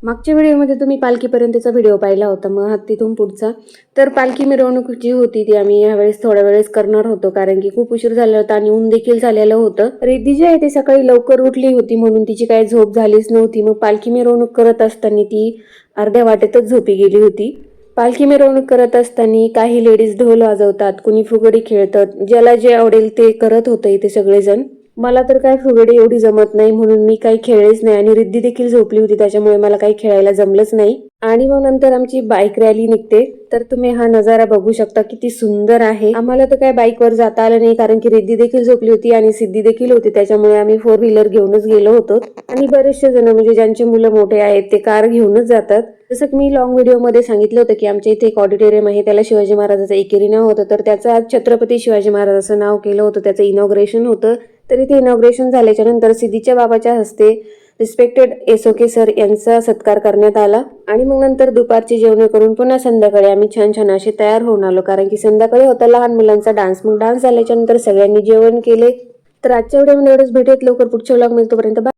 मागच्या व्हिडिओमध्ये तुम्ही पालखीपर्यंतचा व्हिडिओ पाहिला होता, मग हा तिथून पुढचा. तर पालखी मिरवणूक जी होती ती आम्ही यावेळेस थोड्या वेळेस करणार होतो, कारण की खूप उशीर झाला होता आणि ऊन देखील झालेलं होतं. रिद्धी जी आहे ती सकाळी लवकर उठली होती म्हणून तिची काही झोप झालीच नव्हती. मग पालखी मिरवणूक करत असताना ती अर्ध्या वाटेतच झोपी गेली होती. पालखी मिरवणूक करत असताना काही लेडीज ढोल वाजवतात, कुणी फुगडी खेळतात, ज्याला जे आवडेल ते करत होते इथे सगळेजण. मला तर काय फुगडी एवढी जमत नाही म्हणून मी काही खेळलेच नाही आणि रिद्धी देखील झोपली होती, त्याच्यामुळे मला काही खेळायला जमलंच नाही. आणि मग नंतर आमची बाईक रॅली निघते. तर तुम्ही हा नजारा बघू शकता, किती सुंदर आहे. आम्हाला तर काय बाईकवर जाता आलं नाही, कारण की रिद्धी देखील झोपली होती आणि सिद्धी देखील होती, त्याच्यामुळे आम्ही 4 व्हीलर घेऊनच गेलो होतो. आणि बरेचसे जण म्हणजे ज्यांचे मुलं मोठे आहेत ते कार घेऊनच जातात. जसं की मी लॉंग व्हिडिओमध्ये सांगितलं होतं की आमच्या इथे एक ऑडिटोरियम आहे, त्याला शिवाजी महाराजाचं एकेरी नाव होतं. तर त्याचं आज छत्रपती शिवाजी महाराज असं नाव केलं होतं, त्याचं इनॉग्रेशन होतं. तर इथे इनॉग्रेशन झाल्याच्या नंतर सिद्धीच्या बाबाच्या हस्ते रिस्पेक्टेड एसओके सर यांचा सत्कार करण्यात आला. आणि मग नंतर दुपारची जेवण करून पुन्हा संध्याकाळी आम्ही छान छान असे तयार होऊन आलो, कारण की संध्याकाळी होता लहान मुलांचा डान्स. मग डान्स झाल्याच्या नंतर सगळ्यांनी जेवण केले. तर आजच्या व्हिडिओमध्ये एवढंच. भेटूयात लवकर पुढच्या व्लॉग मध्ये, तोपर्यंत बाय.